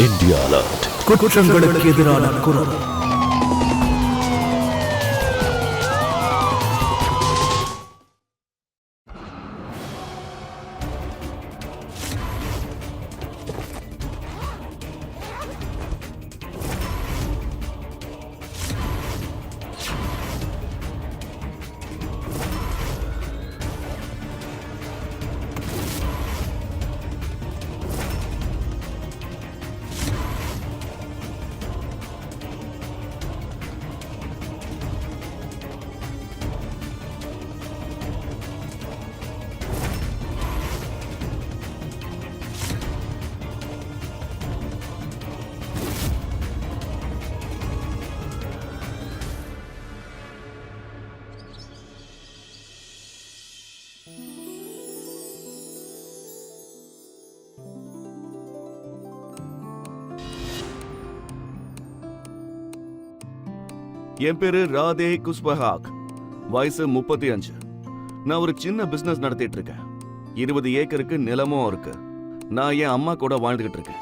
India alert. குற்றங்களுக்கு எதிரான குரல். என் பேரு ராதே குஸ்பஹாக். வயசு 35. நான் ஒரு சின்ன பிசினஸ் நடத்திட்டு இருக்கேன். 20 ஏக்கருக்கு நிலமும் இருக்கு. நான் என் அம்மா கூட வாழ்ந்துகிட்டு இருக்கேன்.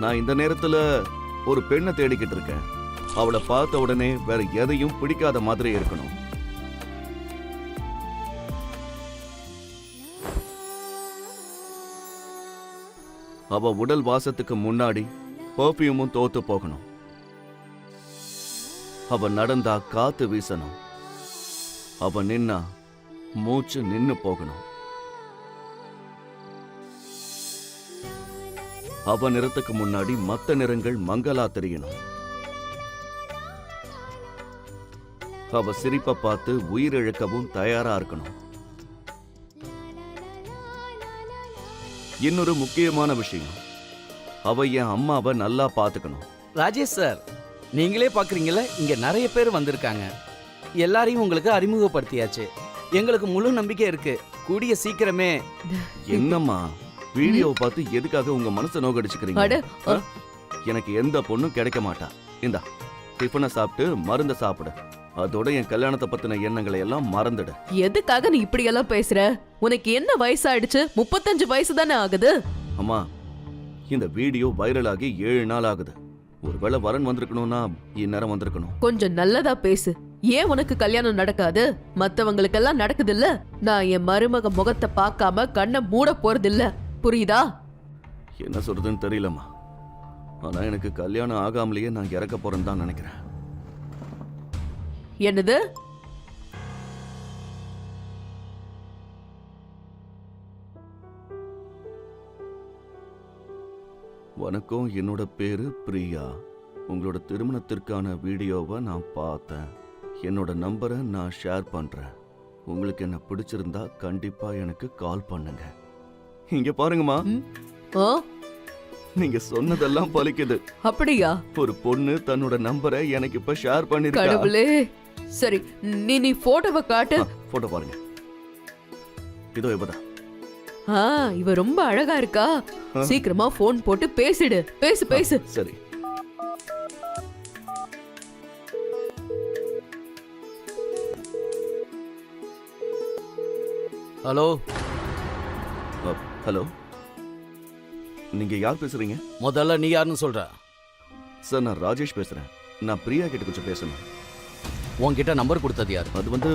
நான் இந்த நேரத்துல ஒரு பெண்ணை தேடிக்கிட்டு இருக்கேன். அவளை பார்த்த உடனே வேற எதையும் பிடிக்காத மாதிரி இருக்கணும். அவ உடல் வாசத்துக்கு முன்னாடி பர்ஃபியூமும் தோத்து போகணும். அவ நடந்தா காத்து வீசணும். அவ நின்னா மூச்சு நின்னு போகணும். அவ நிறத்துக்கு முன்னாடி மத்த நிறங்கள் மங்களா தெரியணும். அவ சிரிப்பை பார்த்து உயிரிழக்கவும் தயாரா இருக்கணும். இன்னொரு முக்கியமான விஷயம், அவ என் அம்மாவை நல்லா பாத்துக்கணும். ராஜேஷ் சார், நீங்களே பாக்குறீங்களா, இங்க நிறைய பேர் வந்திருக்காங்க. எல்லாரையும் உங்களுக்கு அறிமுகப்படுத்தியாச்சு. எங்களுக்கு முழு நம்பிக்கை இருக்கு. கூடிய சீக்கிரமே. என்னம்மா வீடியோவை பார்த்து எதுக்காக உங்க மனசை நோக்கடிச்சுக்கிறீங்க? எனக்கு எந்த பொண்ணும் கிடைக்க மாட்டா. இந்தா டிஃபனை சாப்பிட்டு மருந்த சாப்பிடு. அதோட என் கல்யாணத்தை பத்தின எண்ணங்களை எல்லாம் மறந்துடு. எதுக்காக நீ இப்படி எல்லாம் பேசுற? உனக்கு என்ன வயசாயிடுச்சு? 35 வயசு தானே ஆகுது. அம்மா, இந்த வீடியோ வைரல் ஆகி 7 நாள் ஆகுது. ஒருவேளை வரன் வந்திருக்கணும்னா இந்நேரம் வந்திருக்கணும். கொஞ்சம் நல்லதா பேசு. ஏன் உனக்கு கல்யாணம் நடக்காது? மத்தவங்களுக்கெல்லாம் நடக்குது இல்ல. நான் என் மருமக முகத்தை பார்க்காம கண்ணை மூட போறது இல்ல. புரியுதா? என்ன சொல்றதுன்னு தெரியலம்மா. ஆனா எனக்கு கல்யாணம் ஆகாமலேயே நான் இறக்க போறேன்னு தான் நினைக்கிறேன். என்னது? வணக்கம், என்னோட பேரு பிரியா. உங்களோட திருமணத்திற்கான வீடியோவை நான் பார்த்தேன். என்னோட நம்பரை நான் ஷேர் பண்றேன். உங்களுக்கு என்ன பிடிச்சிருந்தா கண்டிப்பா எனக்கு கால் பண்ணுங்க. இங்க பாருங்கம்மா, நீங்க சொன்னதெல்லாம் பலிக்குது. அப்படியா? ஒரு பொண்ணு தன்னோட நம்பரை எனக்கு இப்ப ஷேர் பண்ணிருக்கா. கடவுளே. சரி, நீ போட்டோவை காட்டு. போட்டோ பாருங்க. இதோ இப்பதான். இவ ரொம்ப அழகா இருக்கா. சீக்கிரமா போன் போட்டு பேசிடு. பேசு. சரி. ஹலோ. ஹலோ, நீங்க யார் பேசுறீங்க? முதல்ல நீ யாருன்னு சொல்ற? சார், நான் ராஜேஷ் பேசுறேன். நான் பிரியா கிட்ட கொஞ்சம் பேசணும். உன்கிட்ட நம்பர் கொடுத்தது யாரு? அது வந்து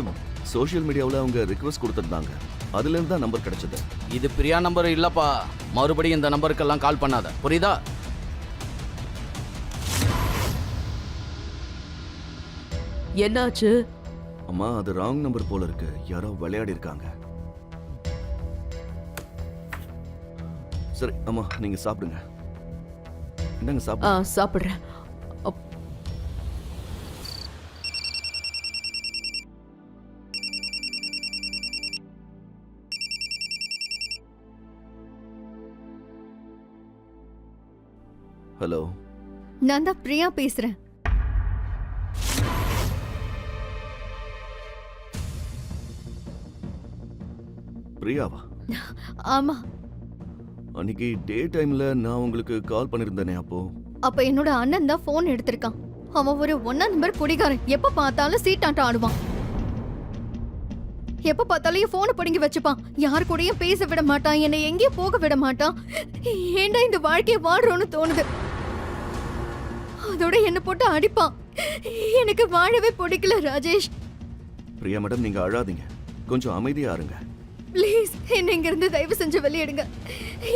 சோஷியல் மீடியாவில் அவங்க ரிக்வெஸ்ட் கொடுத்துருந்தாங்க. அதுல இருந்து தான் நம்பர் கிடைச்சது. இது பிரியா நம்பர் இல்லப்பா. மறுபடியும் இந்த நம்பருக்கெல்லாம் கால் பண்ணாத, புரியுதா? என்னாச்சு? அம்மா, அது ராங் நம்பர் போல இருக்கு. யாரோ விளையாடி இருக்காங்க. சரி அம்மா, நீங்க சாப்பிடுங்க. என்னங்க சாப்பிடுங்க. சாப்பிடுறேன். ஹலோ, நான் தான் பிரியா பேசுறேன். பிரியாவா? ஆமா. அன்னைக்கு டே டைம்ல நான் உங்களுக்கு கால் பண்ணிருந்தேனே, அப்ப என்னோட அண்ணன் தான் போன் எடுத்திருக்கான். அவன் ஒரு 1 நம்பர் குடிகாரன். எப்ப பார்த்தாலும் சீட்டாட்டம் ஆடுவான். எப்ப பார்த்தாலும் போனை பிடுங்கி வச்சுப்பான். யாரு கூடயும் பேச விட மாட்டான். என்னை எங்கேயும் போக விட மாட்டான். ஏண்டா இந்த வாழ்க்கையை வாழ்றோன்னு தோணுது. அதோட என்ன போட்டு அடிப்பான். எனக்கு வாழவே பிடிக்கல ராஜேஷ். பிரியா மேடம், நீங்க அழாதீங்க, கொஞ்சம் அமைதியா இருங்க. ப்ளீஸ் என்ன இங்க இருந்து தயவு செஞ்சு வெளியிடுங்க.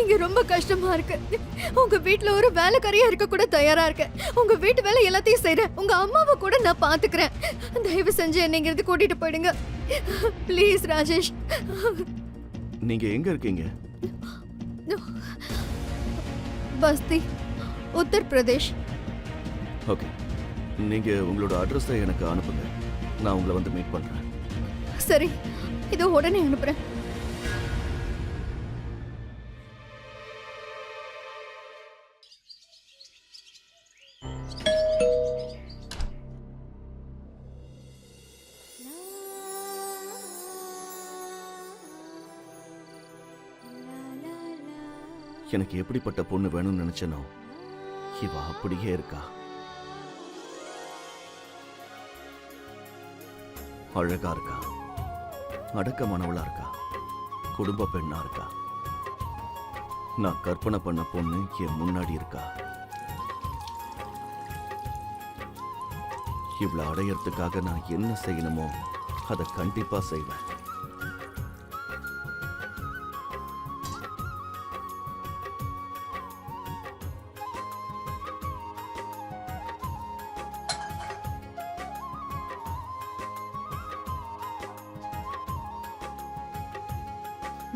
இங்க ரொம்ப கஷ்டமா இருக்கு. உங்க வீட்ல ஒரு வேலைக்காரியா இருக்க கூட தயாரா இருக்கேன். உங்க வீட்டு வேலை எல்லாத்தையும் செய்றேன். உங்க அம்மாவை கூட நான் பாத்துக்கிறேன். தயவு செஞ்சு என்ன இங்க இருந்து கூட்டிட்டு போயிடுங்க ப்ளீஸ் ராஜேஷ். நீங்க எங்க இருக்கீங்க? பஸ்தி, உத்தர் பிரதேஷ். ஓகே, நீங்க உங்களோட அட்ரஸை எனக்கு அனுப்புங்க, நான் உங்களை வந்து மீட் பண்றேன். சரி, இதோ உடனே அனுப்புறேன். எனக்கு எப்படிப்பட்ட பொண்ணு வேணும்னு நினைச்சனோ இவ அப்படியே இருக்கா. அழகா இருக்கா, அடக்கமானவளா இருக்கா, குடும்ப பெண்ணா இருக்கா. நான் கற்பனை பண்ண பொண்ணு என் முன்னாடி இருக்கா. இவ்வளவு அடையறதுக்காக நான் என்ன செய்யணுமோ அதை கண்டிப்பா செய்வேன்.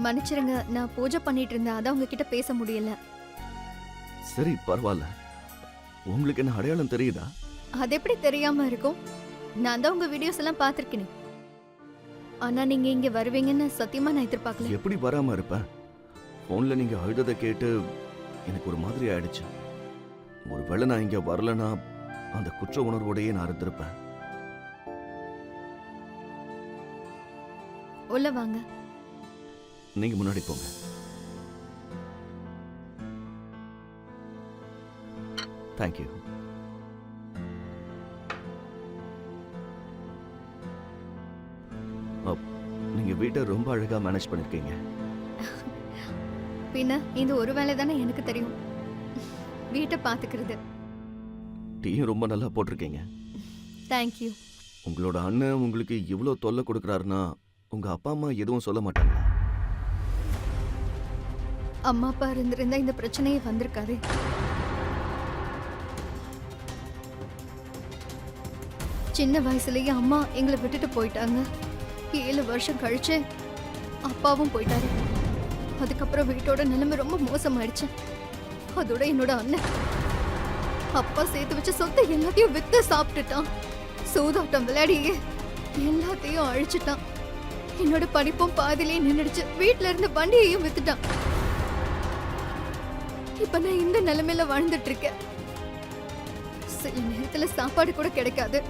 மன்னிச்சிருங்க, நான் பூஜை பண்ணிட்டு இருந்தேன், அதான் உங்ககிட்ட பேச முடியல. சரி, பரவாயில்ல. உங்களுக்கு என்ன அடையாளம் தெரியுதா? அது எப்படி தெரியாம இருக்கும்? நான் தான் உங்க வீடியோஸ் எல்லாம் பார்த்திருக்கேன். ஆனா நீங்க இங்க வருவீங்கன்னு சத்தியமா நான் எதிர்பார்க்கல. எப்படி வராம இருப்பேன்? போன்ல நீங்க அழுததை கேட்டு எனக்கு ஒரு மாதிரி ஆயிடுச்சு. ஒருவேளை நான் இங்க வரலனா அந்த குற்ற உணர்வோடையே நான் இருந்திருப்பேன். உள்ள வாங்க. நீங்க முன்னாடி போங்க. தேங்க்யூ. நீங்க வீட்டை ரொம்ப அழகா மேனேஜ் பண்ணிருக்கீங்க. பின்ன இந்த ஒரு வேலை தானே எனக்கு தெரியும், வீட்டை பாத்துக்கிறது. டீயும் ரொம்ப நல்லா போட்டிருக்கீங்க. தேங்க்யூ. உங்களோட அண்ணன் உங்களுக்கு இவ்வளவு தொல்லை கொடுக்கறாருன்னா உங்க அப்பா அம்மா எதுவும் சொல்ல மாட்டாங்களா? அம்மா அப்பா இருந்திருந்தா இந்த பிரச்சனையே வந்திருக்காது. சின்ன வயசுலயே அம்மா எங்களை விட்டுட்டு போயிட்டாங்க. 7 வருஷம் கழிச்சு அப்பாவும் போயிட்டாரு. அதுக்கப்புறம் வீட்டோட நிலைமை ரொம்ப மோசமாயிடுச்சு. அதோட என்னோட அண்ணன் அப்பா சேர்த்து வச்ச சொத்தை எல்லாத்தையும் வித்து சாப்பிட்டுட்டான். சூதாட்டம் விளையாடியே எல்லாத்தையும் அழிச்சிட்டான். என்னோட படிப்பும் பாதிலேயே நின்னுடுச்சு. வீட்டுல இருந்த வண்டியையும் வித்துட்டான். இப்ப நான் இந்த நிலைமையில வாழ்ந்துட்டு இருக்கேன். சில நேரத்துல சாப்பாடு கூட கிடைக்காது.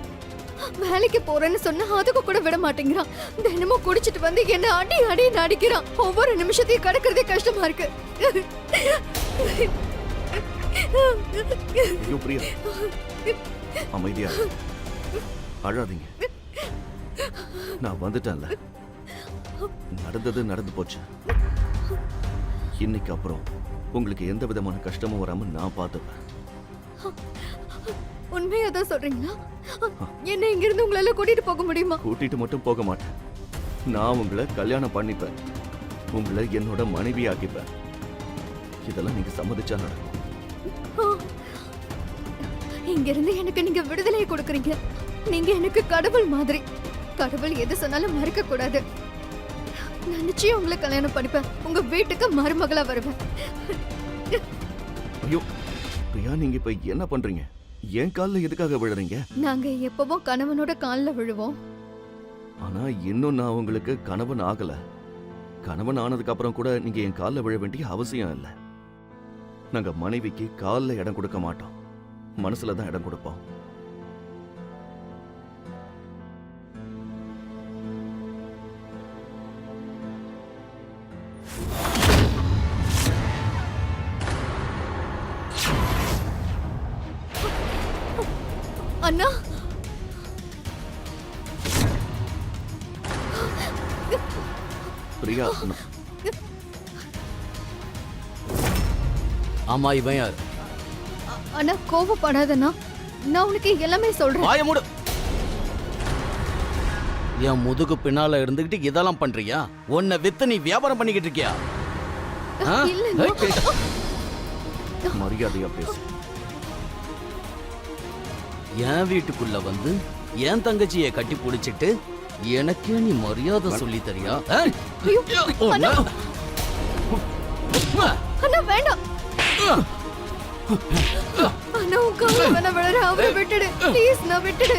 வேலைக்கு போறேன்னு சொன்னா அதுக்கு கூட விட மாட்டேங்கிறான். தினமும் குடிச்சிட்டு வந்து என்ன அடி அடின்னு அடிக்கிறான். ஒவ்வொரு நிமிஷத்தையும் கடக்கிறதே கஷ்டமா இருக்கு. ஐயோ பிரியா, அமைதியா இரு. அழாதீங்க. நான் வந்துட்டேன்ல, நடந்தது நடந்து போச்சு. இன்னைக்கு அப்புறம் உங்களுக்கு எந்த விதமான கஷ்டமும் வராம நான் பார்த்துப்பேன். உண்மையாதான் சொல்றீங்களா? என்ன இங்க இருந்து உங்களால கூட்டிட்டு போக முடியுமா? கூட்டிட்டு மட்டும் போக மாட்டேன், நான் உங்களை கல்யாணம் பண்ணிப்பேன். உங்களை என்னோட மனைவி ஆக்கிப்பேன். இதெல்லாம் நீங்க சம்மதிச்சா நடக்கும். இங்க இருந்து எனக்கு நீங்க விடுதலையை கொடுக்கறீங்க. நீங்க எனக்கு கடவுள் மாதிரி. கடவுள் எது சொன்னாலும் மறுக்க கூடாது. நான் நிச்சயம் உங்களை கல்யாணம் பண்ணிப்பேன். உங்க வீட்டுக்கு மருமகளா வருவேன். ஐயோ பிரியா, நீங்க இப்ப என்ன பண்றீங்க? என் கால்ல எதுக்காக விழுறீங்க? நாங்க எப்பவும் கணவனோட கால்ல விழுவோம். ஆனா இன்னும் நான் உங்களுக்கு கணவன் ஆகல. கணவன் ஆனதுக்கு அப்புறம் கூட நீங்க என் கால்ல விழ வேண்டிய அவசியம் இல்லை. நாங்க மனைவிக்கு கால்ல இடம் கொடுக்க மாட்டோம், மனசுல தான் இடம் கொடுப்போம். அண்ணா, பிரியா, ஆமா, இவன் யார்? அண்ணா கோவப்படாதண்ணா. நான் உனக்கு எல்லாமே சொல்றேன். வாய மூடு. என் முதுகு பின்னால இருந்துகிட்டு இதெல்லாம் பண்றியா? உன்னை வித்து நீ வியாபாரம் பண்ணிக்கிட்டு இருக்கியா? ஆ? இல்ல, மரியாதையா பேசு. என் வீட்டுக்குள்ள வந்து என் தங்கச்சியை கட்டி பிடிச்சிட்டு எனக்கே நீ மரியாதை சொல்லி தரியா? ஐயோ, அண்ணா. அண்ணா வேண்டாம். அண்ணா உன் கால வேணா விழற, அவரை விட்டுடு ப்ளீஸ். நான் விட்டுடு.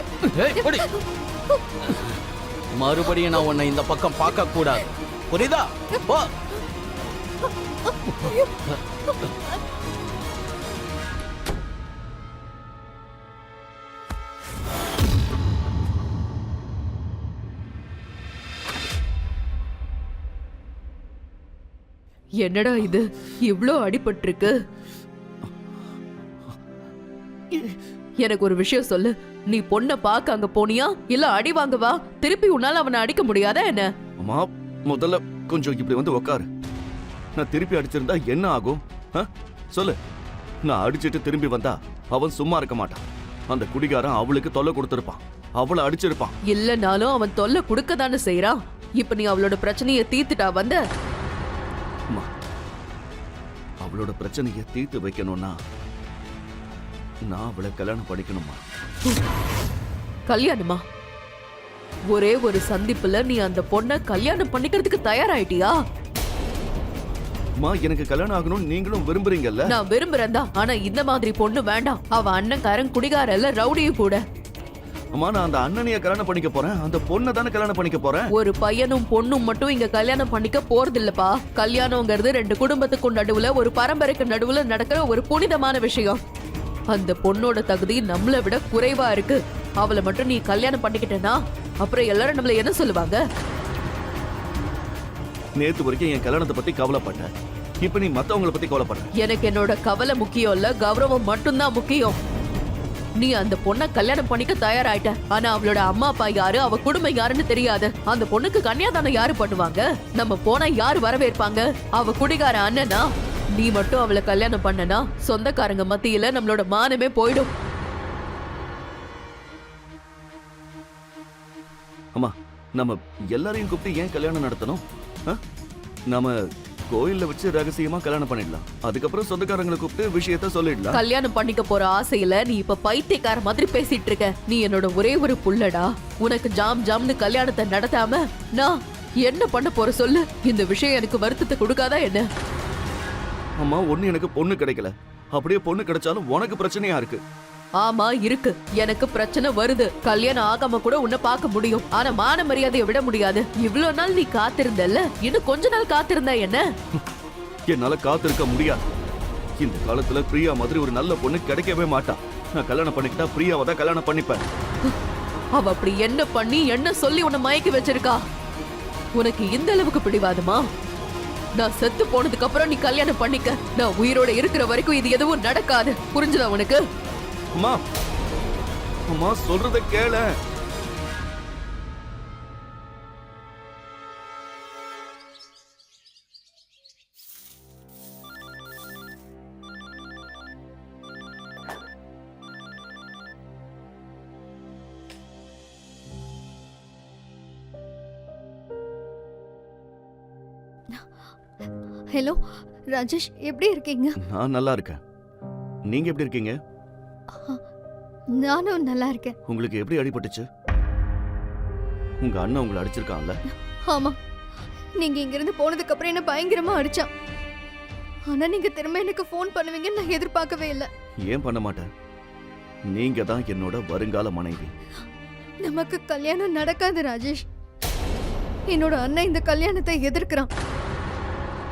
மறுபடியும் நான் உன்னை இந்த பக்கம் பார்க்க கூடாது, புரியுதா? போ. என்னடா இது இவ்ளோ அடிபட்டிருக்கு? எனக்கு ஒரு விஷயம் சொல்லு. நீ பொண்ணை பார்க்க அங்க போனியா இல்ல அடி வாங்கவா? திருப்பி உன்னால அவனை அடிக்க முடியாதா என்ன? அம்மா முதல்ல கொஞ்சம் இப்படி வந்து உக்காரு. நான் திருப்பி அடிச்சிருந்தா என்ன ஆகும்? சொல்லு. நான் அடிச்சிட்டு திரும்பி வந்தா அவன் சும்மா இருக்க மாட்டான். அந்த குடிகாரன் அவளுக்கு தொல்லை கொடுத்திருப்பான், அவளை அடிச்சிருப்பான். இல்லனாலும் அவன் தொல்லை கொடுக்க தானே செய்யறான். இப்ப நீ அவளோட பிரச்சனையை தீர்த்துட்டா வந்த? அம்மா, அவளோட பிரச்சனையை தீர்த்து வைக்கணும்னா நான் அவளை கல்யாணம் பண்ணிக்கணுமா? கல்யாணமா? ஒரே ஒரு சந்திப்புல நீ அந்த பொண்ணை கல்யாணம் பண்ணிக்கிறதுக்கு தயாராயிட்டியா? அம்மா, எனக்கு கல்யாணம் ஆகணும்னு நீங்களும் விரும்புறீங்கல்ல? நான் விரும்புறேன் தான். ஆனா இந்த மாதிரி பொண்ணு வேண்டாம். அவ அண்ணன்காரன் குடிகாரல்ல, ரவுடியும் கூட. அம்மா, நான் அந்த அண்ணனைய கல்யாணம் பண்ணிக்க போறேன். அந்த பொண்ணை தானே கல்யாணம் பண்ணிக்க போறேன். ஒரு பையனும் பொண்ணும் மட்டும் இங்க கல்யாணம் பண்ணிக்க போறது இல்லப்பா. கல்யாணம்ங்கிறது ரெண்டு குடும்பத்துக்கும் நடுவுல, ஒரு பரம்பரைக்கு நடுவுல நடக்கிற ஒரு புனிதமான விஷயம். அந்த பொண்ணோட தகுதி நம்மளை விட குறைவா இருக்கு. அவளை மட்டும் நீ கல்யாணம் பண்ணிக்கிட்டேன்னா அப்புறம் எல்லாரும் நம்மள என்ன சொல்லுவாங்க? நேத்து வரைக்கும் என் கல்யாணத்தை பத்தி கவலைப்பட்டேன். இப்ப நீ மத்தவங்களை பத்தி கவலைப்பட. எனக்கு என்னோட கவலை முக்கியம் இல்ல, கௌரவம் மட்டும்தான் முக்கியம். நீ அந்த பொண்ணை கல்யாணம் பண்ணிக்க தயாராயிட்ட. ஆனா அவளோட அம்மா அப்பா யாரு, அவ குடும்பம் யாருன்னு தெரியாது. அந்த பொண்ணுக்கு கன்னியாதானம் யாரு பண்ணுவாங்க? நம்ம போனா யாரு வரவேற்பாங்க? அவ குடிகார அண்ணனா? நீ மட்டும் அவளை கல்யாணம் பண்ணனா சொந்தக்காரங்க மத்தியில நம்மளோட மானமே போயிடும். அம்மா, நம்ம எல்லாரையும் கூப்பிட்டு ஏன் கல்யாணம் நடத்தணும்? நாம கோயில்ல வச்சு ரகசியமா கல்யாணம் பண்ணிடலாம். அதுக்கப்புறம் சொந்தக்காரங்களை கூப்பிட்டு விஷயத்த சொல்லிடலாம். கல்யாணம் பண்ணிக்க போற ஆசையில நீ இப்ப பைத்தியக்கார மாதிரி பேசிட்டு இருக்க. நீ என்னோட ஒரே ஒரு புள்ளடா. உனக்கு ஜாம் ஜாம்னு கல்யாணத்தை நடத்தாம நான் என்ன பண்ண போற சொல்லு? இந்த விஷயம் எனக்கு வருத்தத்தை கொடுக்காதா என்ன? அம்மா, ஒண்ணு எனக்கு பொண்ணு கிடைக்கல. அப்படியே பொண்ணு கிடைச்சாலும் உனக்கு பிரச்சனையா இருக்கு. ஆமா இருக்கு. எனக்கு பிரச்சனை வருது. கல்யாணம் ஆகாம கூட உன்னை பார்க்க முடியும். ஆனா மான மரியாதையை விட முடியாது. இவ்வளவு நாள் நீ காத்திருந்தல்ல, இன்னும் கொஞ்ச நாள் காத்திருந்தா என்ன? என்னால காத்திருக்க முடியாது. இந்த காலத்துல பிரியா மாதிரி ஒரு நல்ல பொண்ணு கிடைக்கவே மாட்டா. நான் கல்யாணம் பண்ணிக்கிட்டா பிரியாவை தான் கல்யாணம் பண்ணிப்பேன். அவ அப்படி என்ன பண்ணி என்ன சொல்லி உன்னை மயக்கி வச்சிருக்கா? உனக்கு இந்த அளவுக்கு பிடிவாதமா? நான் செத்து போனதுக்கு அப்புறம் நீ கல்யாணம் பண்ணிக்க. நான் உயிரோட இருக்கிற வரைக்கும் இது எதுவும் நடக்காது. புரிஞ்சுதா உனக்கு? அம்மா, அம்மா சொல்றத கேள. ஹலோ ராஜேஷ், எப்படி இருக்கீங்க? நான் நல்லா இருக்கேன். நீங்க எப்படி இருக்கீங்க? நானும் நல்லா இருக்கேன். உங்களுக்கு எப்படி அடிபட்டுச்சு? உங்க அண்ணன் உங்களை அடிச்சிருக்கான்ல? ஆமா, நீங்க இங்க இருந்து போனதுக்கு அப்புறம் என்ன பயங்கரமா அடிச்சான். ஆனா நீங்க திரும்ப எனக்கு ஃபோன் பண்ணுவீங்கன்னு நான் எதிர்பார்க்கவே இல்லை. ஏன் பண்ண மாட்டேன்? நீங்க தான் என்னோட வருங்கால மனைவி. நமக்கு கல்யாணம் நடக்காது ராஜேஷ். என்னோட அண்ணன் இந்த கல்யாணத்தை எதிர்க்கிறான்.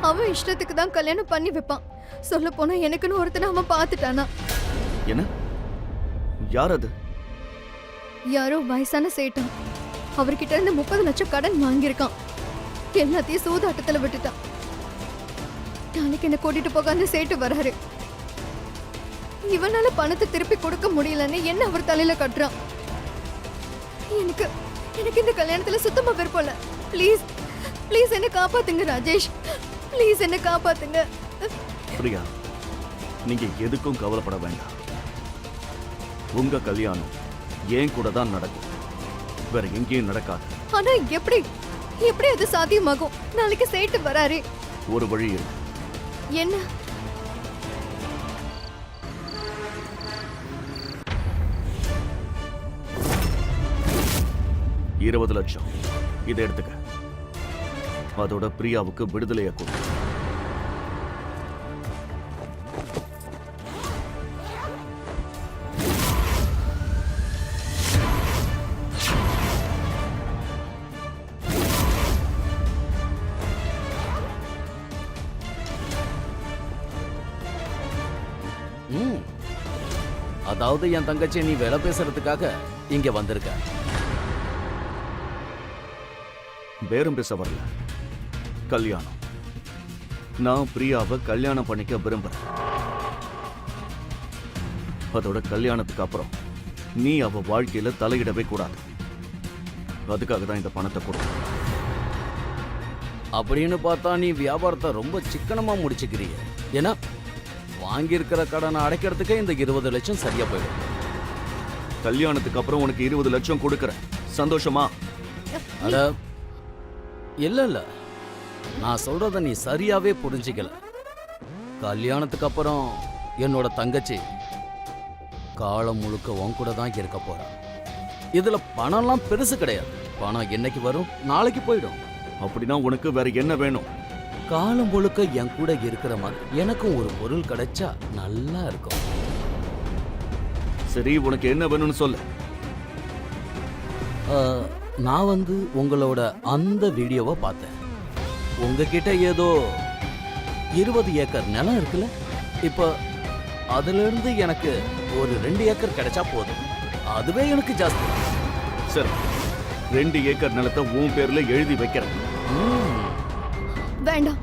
அவன் இஷ்டத்துக்கு தான் கல்யாணம் பண்ணி வைப்பான். சொல்ல போனா எனக்குன்னு ஒருத்தனை அவன் பார்த்துட்டானா. என்ன? யார் அது? யாரோ வயசான சேட்டன். அவர்கிட்ட இருந்து 30 லட்சம் கடன் வாங்கியிருக்கான். எல்லாத்தையும் சூதாட்டத்துல விட்டுட்டான். நாளைக்கு என்ன கூட்டிட்டு போக அந்த சேட்டு வராரு. இவனால பணத்தை திருப்பி கொடுக்க முடியலன்னு என்ன அவர் தலையில கட்டுறான். எனக்கு எனக்கு இந்த கல்யாணத்துல சுத்தமா விருப்பம் இல்ல. ப்ளீஸ் ப்ளீஸ் என்ன காப்பாத்துங்க ராஜேஷ். ப்ளீஸ் என்ன காப்பாத்துங்க. பிரியா, நீங்க எதுக்கும் கவலைப்பட வேண்டாம். உங்க கல்யாணம் ஏன் கூட தான் நடக்கும், வேற எங்கேயும் நடக்காது. ஆனா எப்படி எப்படி அது சாத்தியமாகும்? நாளைக்கு சேட்டு வராரு. ஒரு வழி இருக்கு. என்ன? $20 லட்சம். இதை எடுத்துக்க. அதோட பிரியாவுக்கு விடுதலையை கொடு. ம். அதாவது என் தங்கச்சி நீ வேலை பேசுறதுக்காக இங்க வந்திருக்க. பேரம் பேச வரல, கல்யாணம். நான் பிரியாவை கல்யாணம் பண்ணிக்க விரும்புறேன். அதோட கல்யாணத்துக்கு அப்புறம் நீ அவ வாழ்க்கையில தலையிடவே கூடாது. அதுக்காக தான் இந்த பணத்தை கொடு. அப்படின்னு பார்த்தா நீ வியாபாரத்தை ரொம்ப சிக்கனமா முடிச்சுக்கிறீங்க. ஏன்னா வாங்கியிருக்கிற கடனை அடைக்கிறதுக்கே இந்த 20 லட்சம் சரியா போயிடும். கல்யாணத்துக்கு அப்புறம் உனக்கு 20 லட்சம் கொடுக்கறேன். சந்தோஷமா? அட இல்ல இல்ல, நான் சொல்றத நீ சரியாவே புரிஞ்சிக்கல. கல்யாணத்துக்கு அப்புறம் என்னோட தங்கச்சி காலம் முழுக்க உன் கூட தான் இருக்க போறா. இதுல பணம்லாம் பெருசு கிடையாது. பணம் என்னைக்கு வரும், நாளைக்கு போயிடும். அப்படின்னா உனக்கு வேற என்ன வேணும்? காலம் முழுக்க என் கூட இருக்கிற மாதிரி எனக்கும் ஒரு பொருள் கிடைச்சா நல்லா இருக்கும். சரி, உனக்கு என்ன வேணும்னு சொல்லு. நான் உங்களோட அந்த வீடியோவை பார்த்தேன். உங்ககிட்ட ஏதோ 20 ஏக்கர் நிலம் இருக்குல்ல? இப்போ அதுல இருந்து எனக்கு ஒரு 2 ஏக்கர் கிடைச்சா போதும். அதுவே எனக்கு ஜாஸ்தி. சரி, 2 ஏக்கர் நிலத்தை உன் பேர்ல எழுதி வைக்கிறேன். வேண்டாம்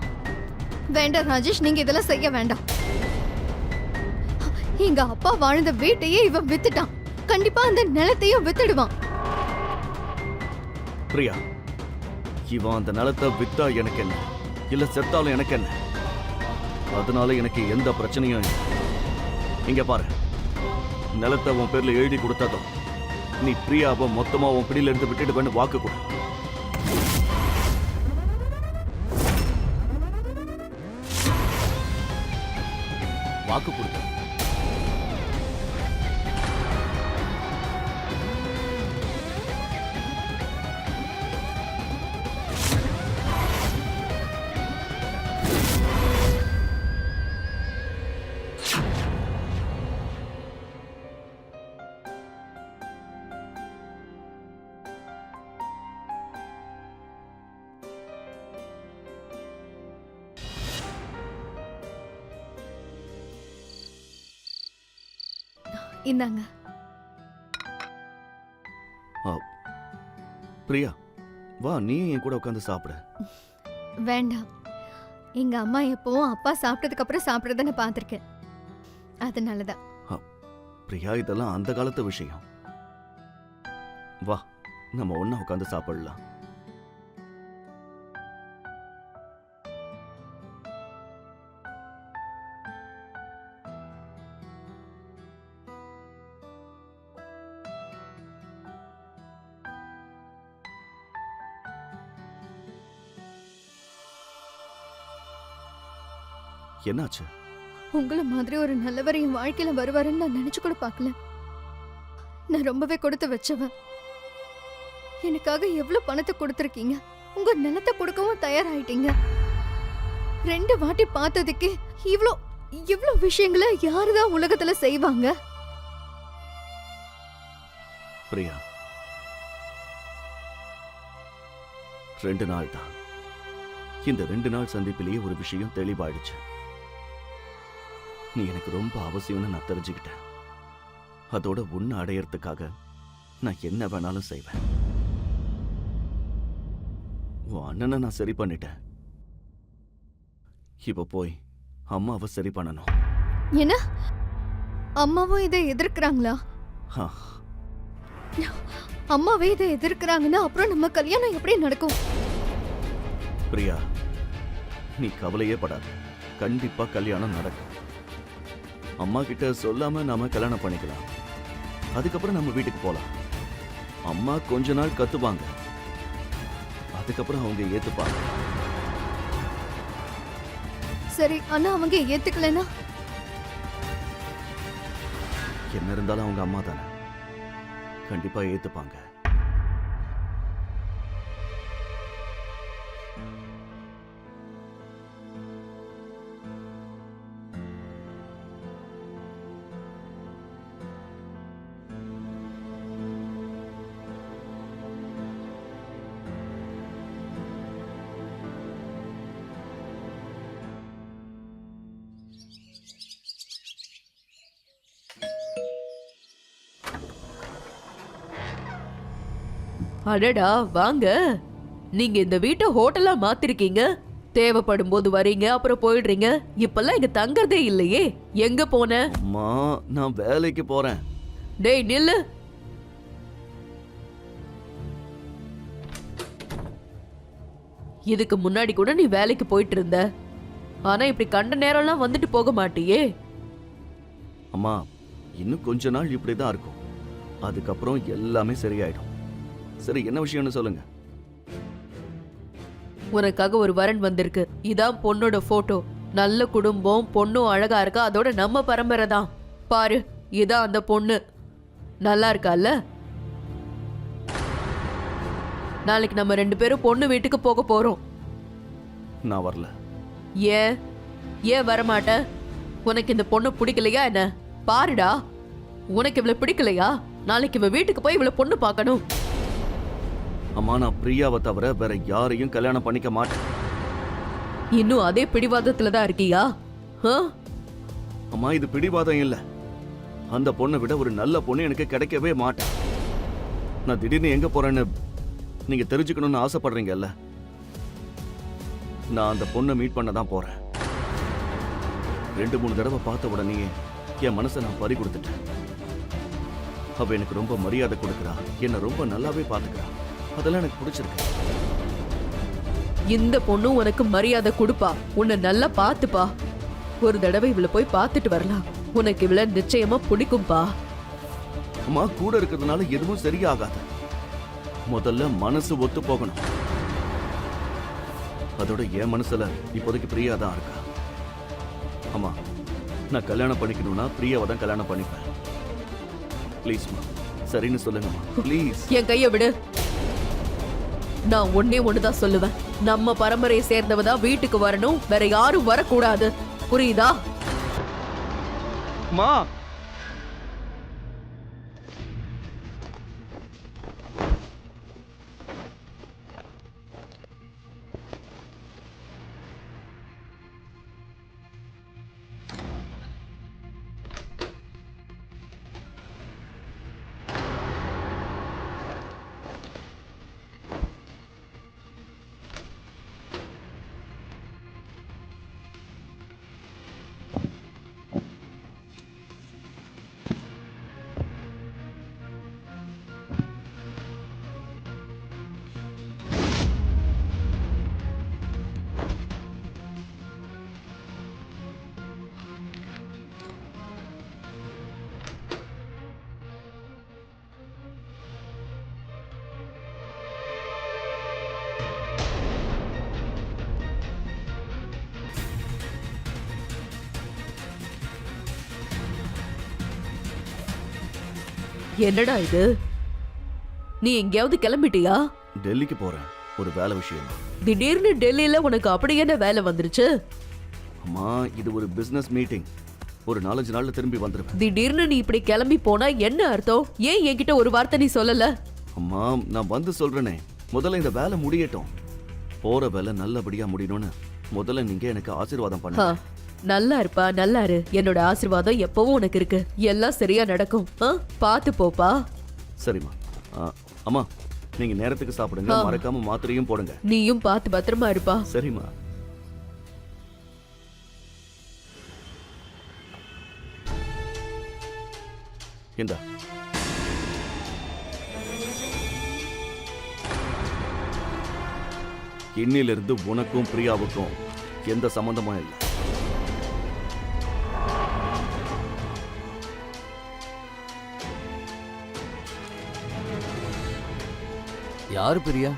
வேண்டாம் ராஜேஷ், நீங்க இதெல்லாம் செய்ய வேண்டாம். எங்க அப்பா வாழ்ந்த வீட்டையே இவன் வித்துட்டான். கண்டிப்பா அந்த நிலத்தையும் வித்துடுவான். பிரியா, இவன் அந்த நிலத்தை வித்தா எனக்கு என்ன, இல்ல செத்தாலும் எனக்கு என்ன? அதனால எனக்கு எந்த பிரச்சனையும் இல்லை. இங்க பாரு, நிலத்தை உன் பேர்ல எழுதி கொடுத்ததும் நீ பிரியாவை மொத்தமா உன் பிடியில இருந்து விட்டுடுவேன்னு வாக்கு கொடு. வாக்கு கொடுத்த. இந்தாங்க. பிரியா, வா, நீ என் கூட உட்காந்து சாப்பிடு. வேண்டாம். எங்க அம்மா எப்பவும் அப்பா சாப்பிட்டதுக்கு அப்புறம் சாப்பிடுறத நான் பார்த்திருக்கேன். அதனாலதான். பிரியா, இதெல்லாம் அந்த காலத்து விஷயம். வா, நம்ம ஒண்ணா உட்காந்து சாப்பிடலாம். என்னாச்சு? உங்களை மாதிரி ஒரு நல்லவர் என் வாழ்க்கையில வருவாருன்னு நான் நினைச்சு கூட பார்க்கல. நான் ரொம்பவே கொடுத்து வச்சவன். எனக்காக எவ்வளவு பணத்தை கொடுத்துருக்கீங்க. உங்க நிலத்தை கொடுக்கவும் தயாராயிட்டீங்க. 2 வாட்டி பார்த்ததுக்கு இவ்ளோ விஷயங்களை யாருதான் உலகத்துல செய்வாங்க? பிரியா, 2 நாள் தான். இந்த 2 நாள் சந்திப்பிலேயே ஒரு விஷயம் தெளிவாயிடுச்சு. நீ எனக்கு ரொம்ப அவசியம்னு நான் தெரிஞ்சுக்கிட்டேன். அதோட உன்னை அடையறதுக்காக நான் என்ன வேணாலும் செய்வேன். உன் அண்ணனை நான் சரி பண்ணிட்டேன். இப்ப போய் அம்மாவை சரி பண்ணணும். என்ன? அம்மாவும் இதை எதிர்க்கிறாங்களா? அம்மாவே இதை எதிர்க்கிறாங்கன்னா அப்புறம் நம்ம கல்யாணம் எப்படி நடக்கும்? பிரியா, நீ கவலையே படாத. கண்டிப்பா கல்யாணம் நடக்கும். அம்மா கிட்ட சொல்லாம நாம கல்யாணம் பண்ணிக்கலாம். அதுக்கப்புறம் நம்ம வீட்டுக்கு போலாம். அம்மா கொஞ்ச நாள் கத்துவாங்க, அதுக்கப்புறம் அவங்க ஏத்துப்பாங்க. சரி, ஆனா அவங்க ஏத்துக்கலைன்னா? என்ன இருந்தாலும் அவங்க அம்மா தானே, கண்டிப்பா ஏத்துப்பாங்க. அடடா வாங்க. நீங்க இந்த வீட்டை ஹோட்டலா மாத்திருக்கீங்க. தேவைப்படும் போது வரீங்க, அப்புறம் போயிடுறீங்க. இப்பெல்லாம் இங்க தங்கறதே இல்லையே. எங்க போன? அம்மா, நான் வேலைக்கு போறேன். டேய் நில்லு. இதுக்கு முன்னாடி கூட நீ வேலைக்கு போயிட்டு இருந்த, ஆனா இப்படி கண்ட நேரம்லாம் வந்துட்டு போக மாட்டியே. அம்மா, இன்னும் கொஞ்ச நாள் இப்படிதான் இருக்கும், அதுக்கப்புறம் எல்லாமே சரியாயிடும். சரி, என்ன விஷயம்னு சொல்லுங்க. உனக்காக ஒரு வரன் வந்திருக்கு. இதான் பொண்ணோட போட்டோ. நல்ல குடும்பம், பொண்ணும் அழகா இருக்கா. அதோட நம்ம பரம்பரை தான். பாரு, இதான் அந்த பொண்ணு. நல்லா இருக்கால? நாளைக்கு நம்ம 2 பேரும் பொண்ணு வீட்டுக்கு போக போறோம். நான் வரல. ஏன் ஏன் வரமாட்ட? உனக்கு இந்த பொண்ணு பிடிக்கலையா என்ன? பாருடா, உனக்கு இவளை பிடிக்கலையா? நாளைக்கு இவ வீட்டுக்கு போய் இவளை பொண்ணு பார்க்கணும். அம்மா, நான் பிரியாவை தவிர வேற யாரையும் கல்யாணம் பண்ணிக்க மாட்டேன். இன்னும் அதே பிடிவாதத்துல தான் இருக்கியா? அம்மா, இது பிடிவாதம் இல்ல. அந்த பொண்ணை விட ஒரு நல்ல பொண்ணு எனக்கு கிடைக்கவே மாட்டேன். நான் திடீர்னு எங்க போறேன்னு நீங்க தெரிஞ்சுக்கணும்னு ஆசைப்படுறீங்கல்ல. நான் அந்த பொண்ணை மீட் பண்ண தான் போறேன். 2-3 தடவை பார்த்த உடனே என் மனசை நான் பறி கொடுத்துட்டேன். அவ எனக்கு ரொம்ப மரியாதை கொடுக்குறா, என்ன ரொம்ப நல்லாவே பாத்துக்கிறா. அதெல்லாம் எனக்கு பிடிச்சிருக்கு. இந்த பொண்ணு உனக்கு மரியாதை கொடுப்பா, உன்னை நல்லா பாத்துப்பா. ஒரு தடவை இவளை போய் பார்த்துட்டு வரலாம். உனக்கு இவளை நிச்சயமா பிடிக்கும்பா. அம்மா, கூட இருக்கிறதுனால எதுவும் சரியாகாது. முதல்ல மனசு ஒத்து போகணும். அதோட என் மனசுல இப்போதைக்கு பிரியா தான் இருக்கா. அம்மா, நான் கல்யாணம் பண்ணிக்கணும்னா பிரியாவை தான் கல்யாணம் பண்ணிப்பேன். ப்ளீஸ்மா, சரின்னு சொல்லுங்கம்மா, ப்ளீஸ். என் கைய விடு. நான் ஒண்ணுதான் சொல்லுவேன். நம்ம பரம்பரையை சேர்ந்தவதான் வீட்டுக்கு வரணும், வேற யாரும் வரக்கூடாது. புரியுதா? மா, என்னடா இது? நீ எங்கேயாவது கிளம்பிட்டியா? டெல்லிக்கு போறேன், ஒரு வேலை விஷயம். திடீர்னு டெல்லியில உனக்கு அப்படி என்ன வேலை வந்துருச்சு? அம்மா, இது ஒரு பிசினஸ் மீட்டிங். ஒரு 4-5 நாள்ல திரும்பி வந்துருவேன். திடீர்னு நீ இப்படி கிளம்பி போனா என்ன அர்த்தம்? ஏன் என்கிட்ட ஒரு வார்த்தை நீ சொல்லல? அம்மா, நான் வந்து சொல்றேனே, முதல்ல இந்த வேலை முடியட்டும். போற வேலை நல்லபடியா முடியணும்னு முதல்ல நீங்க எனக்கு ஆசீர்வாதம் பண்ணுங்க. நல்லா இருப்பா, நல்லா இரு. என்னோட ஆசீர்வாதம் எப்பவும் உனக்கு இருக்கு. எல்லாம் சரியா நடக்கும். பாத்து போப்பா. சரிம்மா. அம்மா, நீங்க நேரத்துக்கு சாப்பிடுங்க, மறக்காம மாத்திரையும் போடுங்க. நீயும் பார்த்து பத்திரமா இருப்பா. சரிம்மா. இந்தா. இன்னிலிருந்து உனக்கும் பிரியாவுக்கும் எந்த சம்பந்தமும் இல்லை. யாரு பிரியா?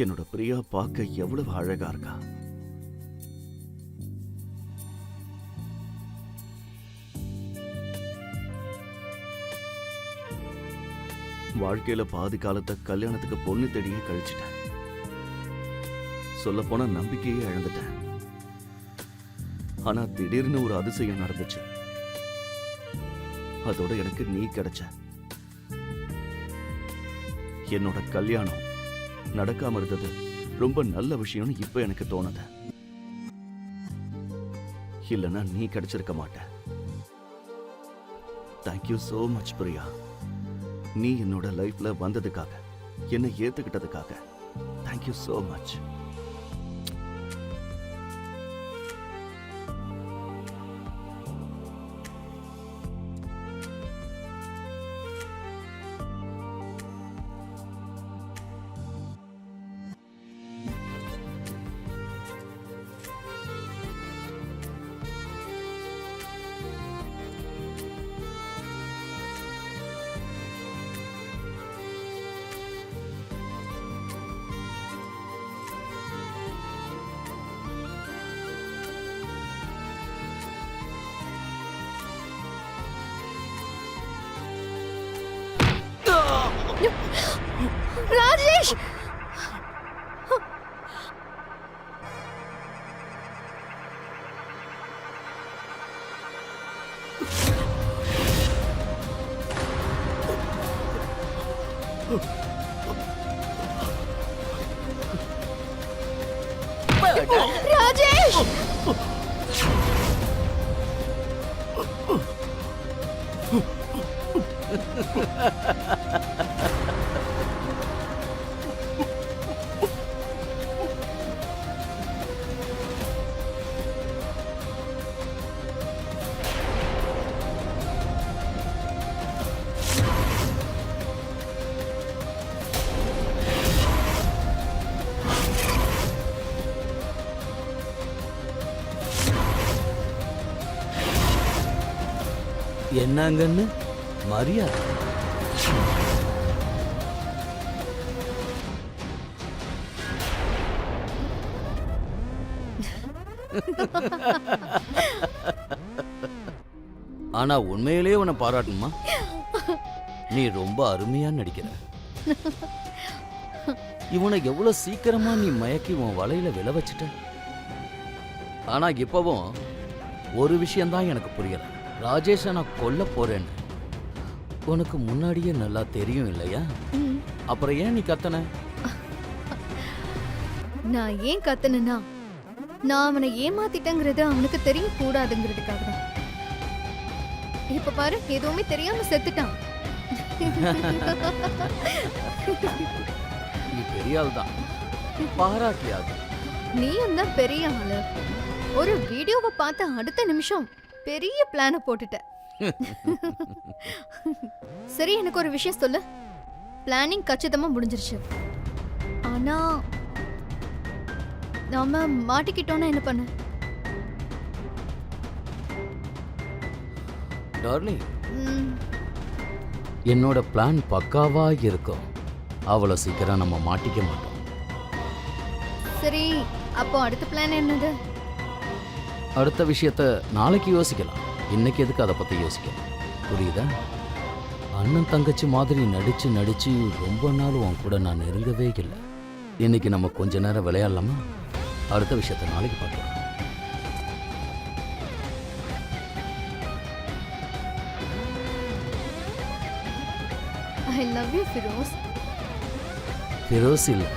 என்னோட பிரியா பார்க்க எவ்வளவு அழகா இருக்கா. வாழ்க்கையில பாதி காலத்தை கல்யாணத்துக்கு பொண்ணு தேடியே கழிச்சிட்டேன். சொல்ல போனா நம்பிக்கையே இழந்துட்டேன். ஆனா திடீர்னு ஒரு அதிசயம் நடந்துச்சு. அதோட எனக்கு நீ கிடைச்ச. என்னோட கல்யாணம் நடக்காம இருந்தது ரொம்ப நல்ல விஷயம்னு இப்ப எனக்கு தோணுது. இல்லைன்னா நீ கிடைச்சிருக்க மாட்ட. Thank you so much Priya. நீ என்னோட லைஃப்ல வந்ததுக்காக, என்னை ஏத்துக்கிட்டதுக்காக thank you so much. Rajesh, Rajesh, என்னங்கன்னு மரியாதை. ஆனா உண்மையிலேயே உன்னை பாராட்டணுமா? நீ ரொம்ப அருமையா நடிக்கிற. இவனை எவ்வளவு சீக்கிரமா நீ மயக்கி உன் வலையில விழ வச்சிட்ட. ஆனா இப்பவும் ஒரு விஷயம்தான் எனக்கு புரியல. ராஜேஷை நான் கொல்ல போறேன்னு உனக்கு முன்னாடியே நல்லா தெரியும் இல்லையா? அப்புறம் ஏன் நீ கத்தன? நான் ஏன் கத்துனேன்னா, நான் அவனை ஏமாத்திட்டேங்கிறது அவனுக்கு தெரிய கூடாதுங்கிறதுக்காக தான். இப்ப பாரு, எதுவுமே தெரியாம செத்துட்டான். நீ பெரிய ஆள் தான், பாராட்டியாது. நீயும் தான் பெரிய ஆளு. ஒரு வீடியோவை பார்த்த அடுத்த நிமிஷம் பெரிய பிளான போட்டுட்ட. சரி, எனக்கு ஒரு விஷயம் சொல்லு. பிளானிங் கச்சிதமா முடிஞ்சிருச்சு. ஆனா நாம மாட்டிக்கிட்டோம்னா என்ன பண்ண? டார்லிங், என்னோட பிளான் பக்காவா இருக்கும். அவ்வளவு சீக்கிரம் நம்ம மாட்டிக்க மாட்டோம். சரி, அப்போ அடுத்த பிளான் என்னது? அடுத்த விஷயத்த நாளைக்கு யோசிக்கலாம். இன்னைக்கு எதுக்கு அதை பத்தி யோசிக்க? புரியுதா? அண்ணன் தங்கச்சி மாதிரி நடிச்சு நடிச்சு ரொம்ப நாள் உன் கூட நான் நெருங்கவே இல்லை. இன்னைக்கு நம்ம கொஞ்ச நேரம் விளையாடலாமா? அடுத்த விஷயத்த நாளைக்கு பார்க்கலாம். I love you Firoz. Firoz இல்லை,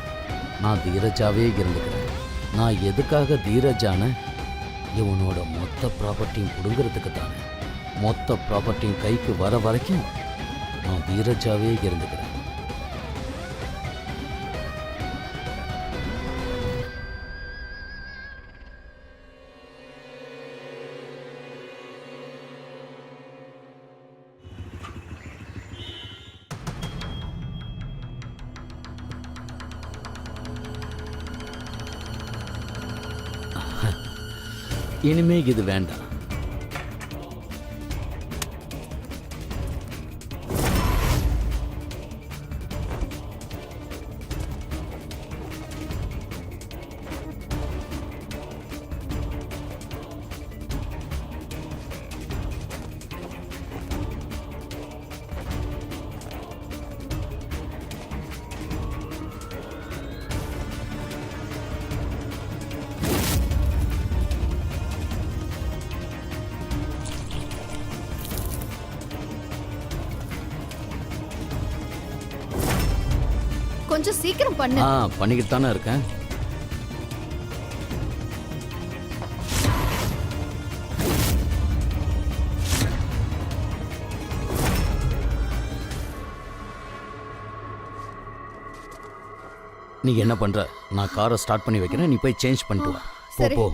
நான் தீரஜாவே இருந்துக்கிறேன். நான் எதுக்காக தீரஜான இவனோட மொத்த ப்ராப்பர்ட்டியும் பிடுங்கிறதுக்கு தானே. மொத்த ப்ராப்பர்ட்டியும் கைக்கு வர வரைக்கும் நான் தீரஜாவே இருந்துக்கிறேன். இனிமே இது வேண்டாம். கொஞ்சம் சீக்கிரம் பண்ணு. பண்ணிக்கிட்டு தானே இருக்கேன். நீ என்ன பண்ற? நான் காரை ஸ்டார்ட் பண்ணி வைக்கிறேன், நீ போய் சேஞ்ச் பண்ணிட்டு வா. போ சரி. போ.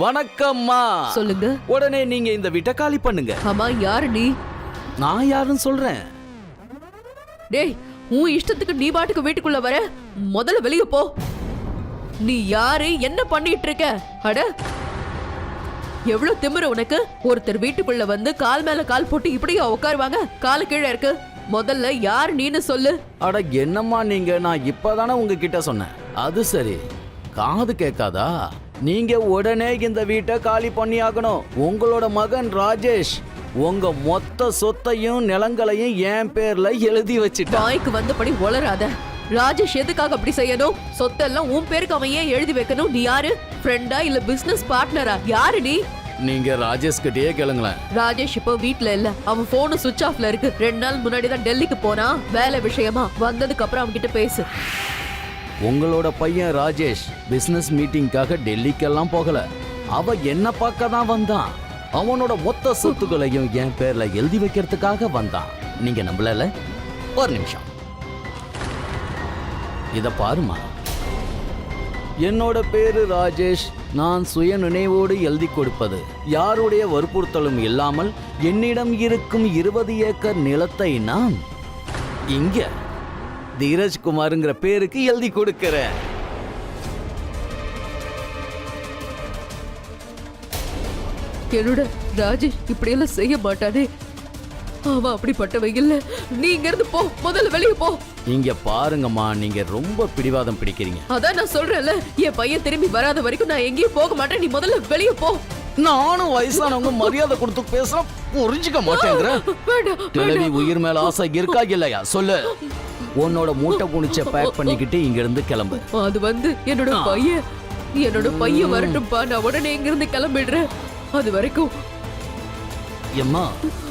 வணக்கம்மா. சொல்லுங்க. உடனே நீங்க இந்த வீட்டை காலி பண்ணுங்க. ஆமா, யாரு நீ? நான் யாருன்னு சொல்றேன். டேய், உன் இஷ்டத்துக்கு நீ பாட்டுக்கு வீட்டுக்குள்ள வர. முதல்ல வெளிய போ. நீ யாரு? என்ன பண்ணிட்டு இருக்க? அட, எவ்வளவு திமிரு உனக்கு? ஒருத்தர் வீட்டுக்குள்ள வந்து கால் மேல கால் போட்டு இப்படியா உட்காருவாங்க? காலு கீழே இருக்கு. முதல்ல யார் நீன்னு சொல்லு. அட என்னம்மா நீங்க, நான் இப்பதானே உங்ககிட்ட சொன்னேன். அது சரி, காது கேட்காதா? நீங்க உடனே இந்த வீட்டை காலி பண்ணி ஆகணும். உங்களோட மகன் ராஜேஷ் உங்க மொத்த சொத்தையும் நிலங்களையும் என் பேர்ல எழுதி வச்சுட்டான். வாய்க்கு வந்தபடி உளராத. ராஜேஷ் எதுக்காக அப்படி செய்யணும்? சொத்தெல்லாம் உன் பேருக்கு அவன் ஏன் எழுதி வைக்கணும்? நீ யாரு? ஃப்ரெண்டா இல்ல பிசினஸ் பார்ட்னரா? யாரு நீ? நீங்க ராஜேஷ் கிட்டயே கேளுங்களேன். ராஜேஷ் இப்போ வீட்ல இல்ல. அவன் போனு சுவிட்ச் ஆஃப்ல இருக்கு. 2 நாள் முன்னாடி தான் டெல்லிக்கு போனா வேலை விஷயமா. வந்ததுக்கு அப்புறம் அவன் கிட்ட பேசு. உங்களோட பையன் ராஜேஷ் பிசினஸ் மீட்டிங்காக டெல்லிக்கெல்லாம் போகல. அவ என்ன பார்க்க தான் வந்தான். அவனோட மொத்த சொத்துக்களையும் என் பேர்ல எழுதி வைக்கிறதுக்காக வந்தான். நீங்க நம்பல? ஒரு நிமிஷம் இத பாருமா. என்னோட பேரு ராஜேஷ். நான் சுய நினைவோடு எழுதி கொடுப்பது. யாருடைய வற்புறுத்தலும் இல்லாமல் என்னிடம் இருக்கும் 20 ஏக்கர் நிலத்தை நான் இங்க தீரஜ் குமாருங்கிற பேருக்கு எழுதி கொடுக்கிறேன். என்னோட ராஜேஷ் இப்படியெல்லாம் செய்ய மாட்டானே. அவன் அப்படிப்பட்டவ இல்ல. நீ இங்க இருந்து போ. முதல்ல வெளிய போ. இங்க பாருங்கம்மா, நீங்க ரொம்ப பிடிவாதம் பிடிக்கிறீங்க. அதான் நான் சொல்றேன்ல, என் பையன் திரும்பி வராத வரைக்கும் நான் எங்கேயும் போக மாட்டேன். நீ முதல்ல வெளிய போ. நானும் வயசானவங்க மரியாதை கொடுத்து பேசுறேன், புரிஞ்சுக்க மாட்டேங்கிற. கிழவி உயிர் மேல ஆசை இருக்கா இல்லையா சொல்லு. உன்னோட மூட்டை புனிச்ச பேக் பண்ணிக்கிட்டு இங்க இருந்து கிளம்பு. அது வந்து என்னோட பையன் வரட்டும்பா, நான் உடனே இங்க இருந்து கிளம்பிடுறேன். அது வரைக்கும் எம்மா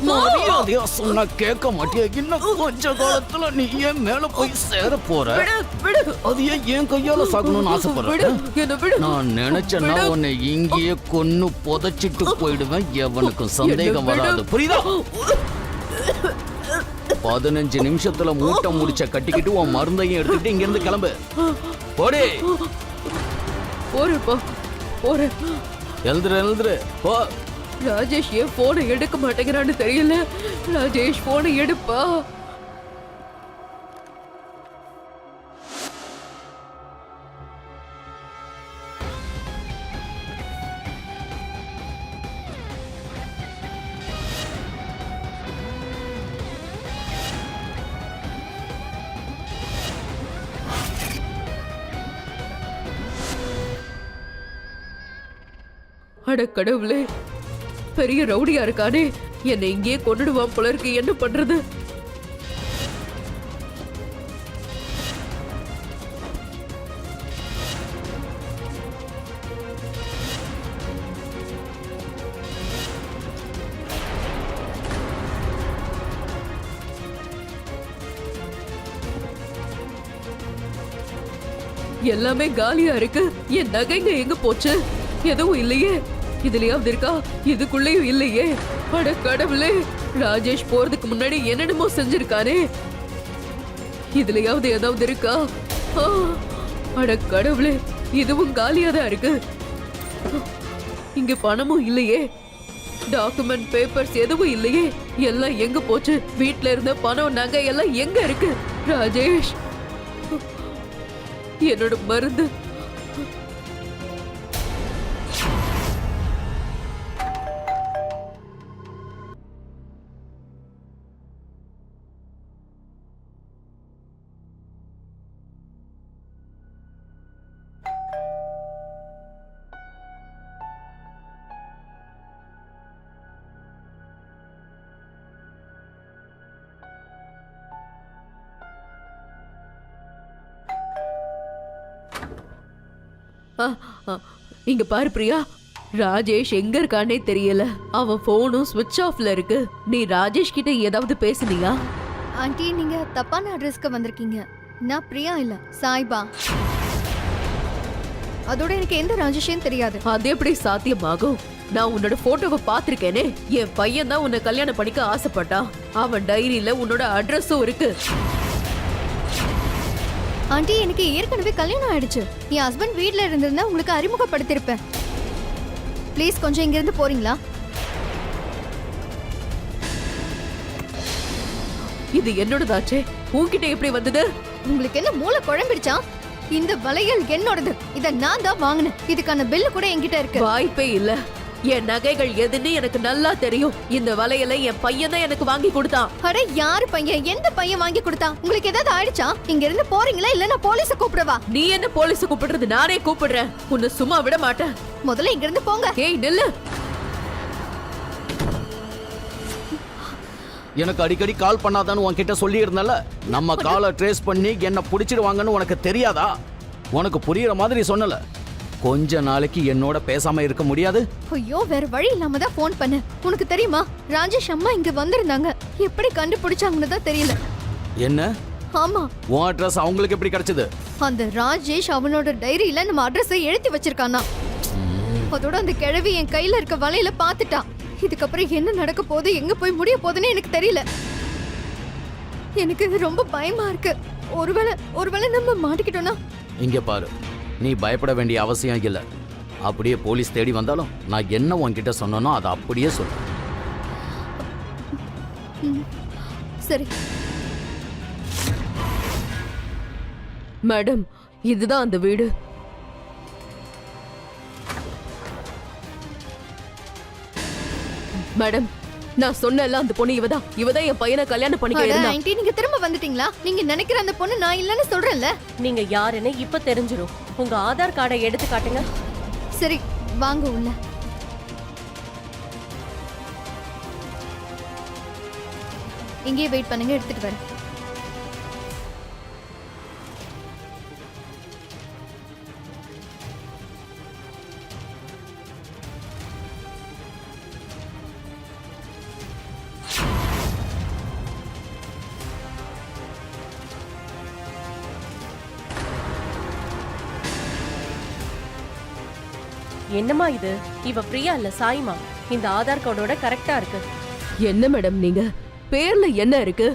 மரியாதையா சொன்னா கேட்க மாட்டியா? இன்னும் கொஞ்ச காலத்துல நீ ஏன் மேல போய் சேர போற? அது ஏன் என் கையால சாகணும்னு ஆசைப்படுறேன்? என்ன விடு. நான் நினைச்சேன்னா உன்னை இங்கேயே கொன்னு புதைச்சிட்டு போயிடுவேன். எவனுக்கும் சந்தேகம் வராது, புரியுதா? 15 நிமிஷத்துல மூட்டை முடிச்ச கட்டிக்கிட்டு உன் மருந்தையும் எடுத்துக்கிட்டு இங்க இருந்து கிளம்பு. போடி. போறேன்ப்பா, போறேன். எழுதுரு போ. ராஜேஷ் ஏன் போனை எடுக்க மாட்டேங்கிறான்னு தெரியல. ராஜேஷ் போனை எடுப்பா. அட கடவுளே, பெரிய ரவுடியா இருக்கானே, என்னை இங்கேயே கொண்டுடுவான் போல இருக்கு. என்ன பண்றது? எல்லாமே காலியா இருக்கு. என் நகைங்க எங்க போச்சு? எதுவும் இல்லையே. இதுலயாவது இருக்கா? இதுக்குள்ளேயும் இல்லையே. அட கடவுளே, ராஜேஷ் போறதுக்கு முன்னாடி என்னென்னமோ செஞ்சிருக்கானே. இதுலயாவது ஏதாவது இருக்கா? அட கடவுளே, இதுவும் காலியா தான் இருக்கு. இங்க பணமும் இல்லையே. டாக்குமெண்ட் பேப்பர்ஸ் எதுவும் இல்லையே. எல்லாம் எங்க போச்சு? வீட்ல இருந்த பணம் நகை எல்லாம் எங்க இருக்கு? ராஜேஷ், என்னோட மருந்து. இங்க பாரு பிரியா, ராஜேஷ் எங்க இருக்கானே தெரியல. அவன் போனும் ஸ்விட்ச் ஆஃப்ல இருக்கு. நீ ராஜேஷ் கிட்ட ஏதாவது பேசுனியா? ஆண்டி, நீங்க தப்பான அட்ரஸ்க்கு வந்திருக்கீங்க. நான் பிரியா இல்ல, சாய்பா. அதோட எனக்கு எந்த ராஜேஷும் தெரியாது. அது எப்படி சாத்தியமாகும்? நான் உன்னோட போட்டோவை பாத்திருக்கேனே. என் பையன் தான் உன்னை கல்யாணம் பண்ணிக்க ஆசைப்பட்டான். அவன் டைரியில உன்னோட அட்ரஸும் இருக்கு. ஆண்டி, எனக்கு ஏற்கனவே கல்யாணம் ஆயிடுச்சு. என் ஹஸ்பண்ட் வீட்ல இருந்திருந்தா உங்களுக்கு அறிமுகப்படுத்திருப்பேன். ப்ளீஸ் கொஞ்சம் இங்க இருந்து போறீங்களா? இது என்னோடதாச்சே, உன்கிட்ட எப்படி வந்தது? உங்களுக்கு என்ன மூளை குழம்பிடுச்சா? இந்த வளையல் என்னோடது. இத நான் தான் வாங்கினேன். இதுக்கான பில்லு கூட என்கிட்ட இருக்கு. வாய்ப்பே இல்ல. என் நகைகள் எதுன்னு எனக்கு நல்லா தெரியும். இந்த வளையலை என் பையன் தான் எனக்கு வாங்கி கொடுத்தான். அட யாரு பையன்? எந்த பையன் வாங்கி கொடுத்தான்? உங்களுக்கு ஏதாவது ஆயிடுச்சா? இங்க இருந்து போறீங்களா இல்ல நான் போலீஸ கூப்பிடவா? நீ என்ன போலீஸ கூப்பிடுறது? நானே கூப்பிடுறேன். உன்னை சும்மா விட மாட்டேன். முதல்ல இங்க இருந்து போங்க. ஏய் நில்லு. எனக்கு அடிக்கடி கால் பண்ணாதான்னு உன்கிட்ட சொல்லி இருந்தல. நம்ம காலை ட்ரேஸ் பண்ணி என்ன பிடிச்சிடுவாங்கன்னு உனக்கு தெரியாதா? உனக்கு புரியுற மாதிரி சொன்னல. கொஞ்ச நாளைக்கு என்னோட பேசாம இருக்க முடியாது? ஐயோ, வேற வழி இல்லாம தான் போன் பண்ண. உனக்கு தெரியுமா, ராஜேஷ் அம்மா இங்க வந்திருந்தாங்க. எப்படி கண்டுபிடிச்சாங்கன்னு தான் தெரியல. என்ன? ஆமா, உன் அட்ரஸ் அவங்களுக்கு எப்படி கிடைச்சது? அந்த ராஜேஷ் அவனோட டைரியில நம்ம அட்ரஸை எழுதி வச்சிருக்கானா. அதோட அந்த கிழவி என் கையில இருக்க வலையில பாத்துட்டா. இதுக்கப்புறம் என்ன நடக்க போகுது, எங்க போய் முடிய போகுதுன்னு எனக்கு தெரியல. எனக்கு ரொம்ப பயமா இருக்கு. ஒருவேளை நம்ம மாட்டிக்கிட்டோம்னா? இங்க பாரு, நீ பயப்பட வேண்டிய அவசியம் இல்ல. அப்படியே போலீஸ் தேடி வந்தாலும் நான் என்ன உன்கிட்ட சொன்னனோ அதை அப்படியே சொல்லு. சரி மேடம், இதுதான் அந்த வீடு. மேடம், நான் சொன்னல அந்த பொண்ணு இவதான் என் பையனை கல்யாணம் பண்ணிக்க இருந்தா. ஆண்டி, நீங்க திரும்ப வந்துட்டீங்களா? நீங்க நினைக்கிற அந்த பொண்ணு நான் இல்லன்னு சொல்றேன்ல. நீங்க யாருன்னு இப்ப தெரிஞ்சிரும். உங்க ஆதார் கார்டை எடுத்து காட்டுங்க. சரி வாங்க உள்ள. இங்கேயே வெயிட் பண்ணுங்க, எடுத்துட்டு வரேன். என்னம்மா இது? இவ பிரியா இல்ல சாய்மா. இந்த ஆதார் கார்டோட கரெக்டா இருக்கு. என்ன மேடம் நீங்க? பேர்ல என்ன இருக்கு?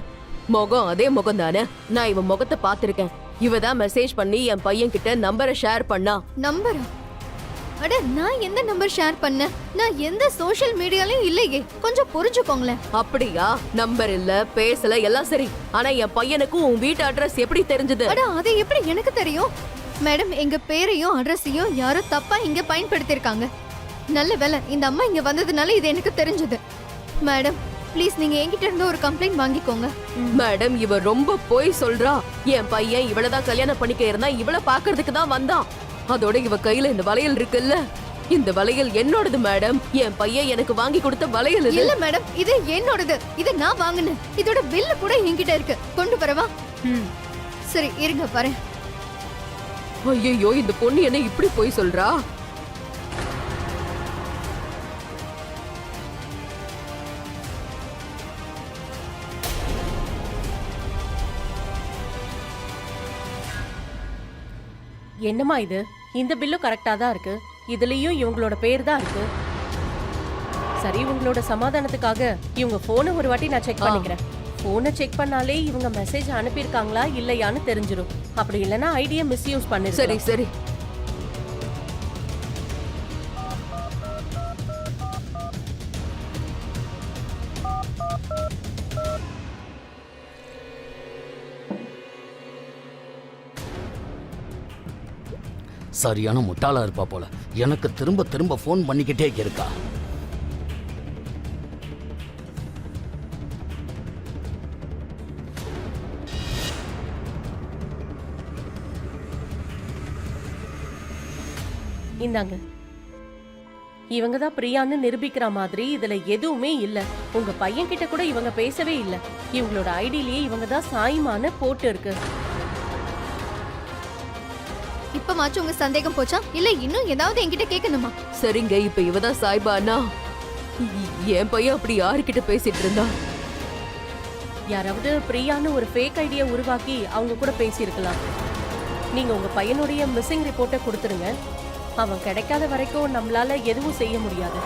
முகம் அதே முகம் தானே. நான் இவ முகத்தை பாத்திருக்கேன். இவ தான் மெசேஜ் பண்ணி என் பையன் கிட்ட நம்பரை ஷேர் பண்ணா. நம்பரா? அட நான் எந்த நம்பர் ஷேர் பண்ணேன்? நான் எந்த சோஷியல் மீடியாலயும் இல்லையே, கொஞ்சம் புரிஞ்சுக்கோங்களேன். அப்படியா? நம்பர் இல்ல, பேசல, எல்லாம் சரி. ஆனா என் பையனுக்கும் உன் வீட்டு அட்ரஸ் எப்படி தெரிஞ்சது? அட அது எப்படி எனக்கு தெரியும்? மேடம், எங்க பேரையும் அட்ரஸையும் யாரோ தப்பா இங்க பயன்படுத்திருக்காங்க. நல்ல வேளை இந்த அம்மா இங்க வந்ததுனால இது எனக்கு தெரிஞ்சது. மேடம் ப்ளீஸ் நீங்க என்கிட்ட இருந்து ஒரு கம்ப்ளைண்ட் வாங்கிக்கோங்க. மேடம் இவ ரொம்ப போய் சொல்றா. என் பையன் இவளதான் கல்யாணம் பண்ணிக்க இருந்தா இவளை பாக்குறதுக்கு தான் வந்தான். அதோட இவ கையில இந்த வளையல் இருக்குல்ல, இந்த வளையல் என்னோடது மேடம். என் பையன் எனக்கு வாங்கி கொடுத்த வளையல் இது. இல்ல மேடம், இது என்னோடது. இது நான் வாங்குனேன். இதோட பில்லு கூட என்கிட்ட இருக்கு. கொண்டு வரவா? சரி இருங்க வரேன். ஐயோ, இந்த பொண்ணு என்ன இப்படி போய் சொல்றா? என்னம்மா இது? இந்த பில்லும் கரெக்டா தான் இருக்கு. இதுலயும் இவங்களோட பேர் தான் இருக்கு. சரி, உங்களோட சமாதானத்துக்காக இவங்க போனை ஒரு வாட்டி நான் செக் பண்ணிக்கிறேன். போனை செக் பண்ணாலே இவங்க மெசேஜ் அனுப்பியிருக்காங்களா இல்லையான்னு தெரிஞ்சிடும். அப்படி இல்லைன்னா ஐடியா மிஸ்யூஸ் பண்ணு. சரி சரி. சரியான முட்டாளா இருப்பா போல. எனக்கு திரும்ப திரும்ப ஃபோன் பண்ணிக்கிட்டே இருக்கா. இந்தாங்க. இவங்க தான் பிரியான்னு நிரூபிக்கிற மாதிரி இதுல எதுவுமே இல்ல. உங்க பையன் கிட்ட கூட இவங்க பேசவே இல்ல. இவங்களோட ஐடியிலேயே இவங்க தான் சாய்மான்னு போட்டு இருக்கு. இப்ப மாச்சு உங்க சந்தேகம் போச்சா? இல்ல இன்னும் ஏதாவது என்கிட்ட கேட்கணுமா? சரிங்க, இப்ப இவதான் சாய்பானா? என் பையன் அப்படி யாருக்கிட்ட பேசிட்டு இருந்தா? யாராவது பிரியான்னு ஒரு ஃபேக் ஐடியா உருவாக்கி அவங்க கூட பேசியிருக்கலாம். நீங்க உங்க பையனுடைய மிஸ்ஸிங் ரிப்போர்ட்டை கொடுத்துருங்க. அவன் கிடைக்காத வரைக்கும் நம்மளால எதுவும் செய்ய முடியாது.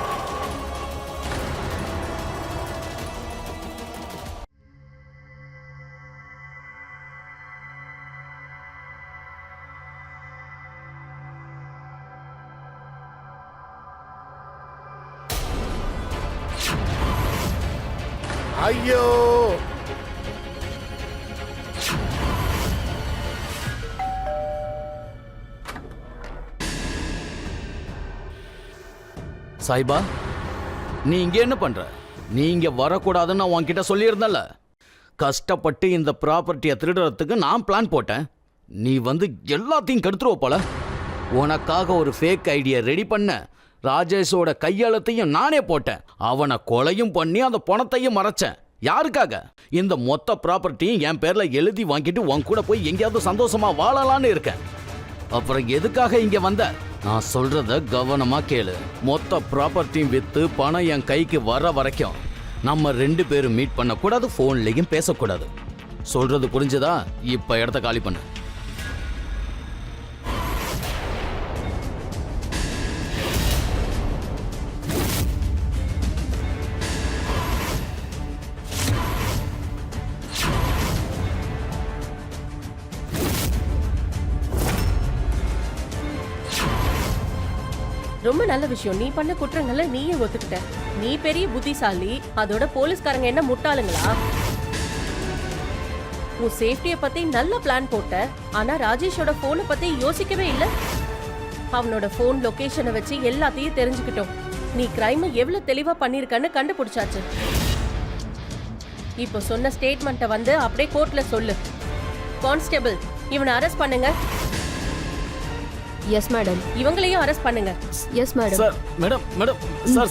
ஐயோ, சாய்பா, நீ இங்க என்ன பண்ற? நீ இங்க வரக்கூடாதுன்னு உன்கிட்ட சொல்லியிருந்தல. கஷ்டப்பட்டு இந்த ப்ராப்பர்ட்டியை திருடுறதுக்கு நான் பிளான் போட்டேன். நீ வந்து எல்லாத்தையும் கெடுத்துருவ போல. உனக்காக ஒரு ஃபேக் ஐடியா ரெடி பண்ண. ராஜேஷோட கையெழுத்தையும் நானே போட்டேன். அவனை கொலையும் பண்ணி அந்த பணத்தையும் மறைச்சேன். யாருக்காக? இந்த மொத்த ப்ராப்பர்ட்டியும் என் பேர்ல எழுதி வாங்கிட்டு உன் கூட போய் எங்கேயாவது சந்தோஷமா வாழலான்னு இருக்கேன். அப்புறம் எதுக்காக இங்க வந்த? நான் சொல்றத கவனமா கேளு. மொத்த ப்ராப்பர்ட்டியும் வித்து பணம் என் கைக்கு வர வரைக்கும் நம்ம 2 பேரும் மீட் பண்ணக்கூடாது, போன்லயும் பேசக்கூடாது. சொல்றது புரிஞ்சுதா? இப்ப இடத்த காலி பண்ணு. ரொம்ப நல்ல விஷயம். நீ பண்ண குற்றங்களை நீயே ஒத்துக்கிட்ட. நீ பெரிய புத்திசாலி. அதோட போலீஸ்காரங்க என்ன முட்டாளுங்களா? உன் சேஃப்டியை பத்தி நல்ல பிளான் போட்ட. ஆனா ராஜேஷோட போனை பத்தி யோசிக்கவே இல்ல. அவனோட போன் லொகேஷனை வச்சு எல்லாத்தையும் தெரிஞ்சுக்கிட்டோம். நீ கிரைம் எவ்வளவு தெளிவா பண்ணிருக்கன்னு கண்டுபிடிச்சாச்சு. இப்போ சொன்ன ஸ்டேட்மெண்ட்டை வந்து அப்படியே கோர்ட்ல சொல்லு. கான்ஸ்டபிள், இவனை அரெஸ்ட் பண்ணுங்க. Yes madam. இவங்களையும் அரெஸ்ட் பண்ணுங்க. Yes madam. Sir madam madam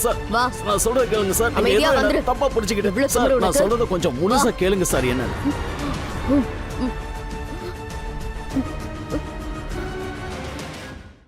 sir வா. நான் சொல்றத கேளுங்க சார். நீங்க அமைதியா ஏதோ வந்துரு. என்ன தப்பா புரிஞ்சுக்கிட்டு எவ்வளவு சார் திமிரு நான் உனக்கு? சொல்றத கொஞ்சம் முழுசா கேளுங்க சார் என்ன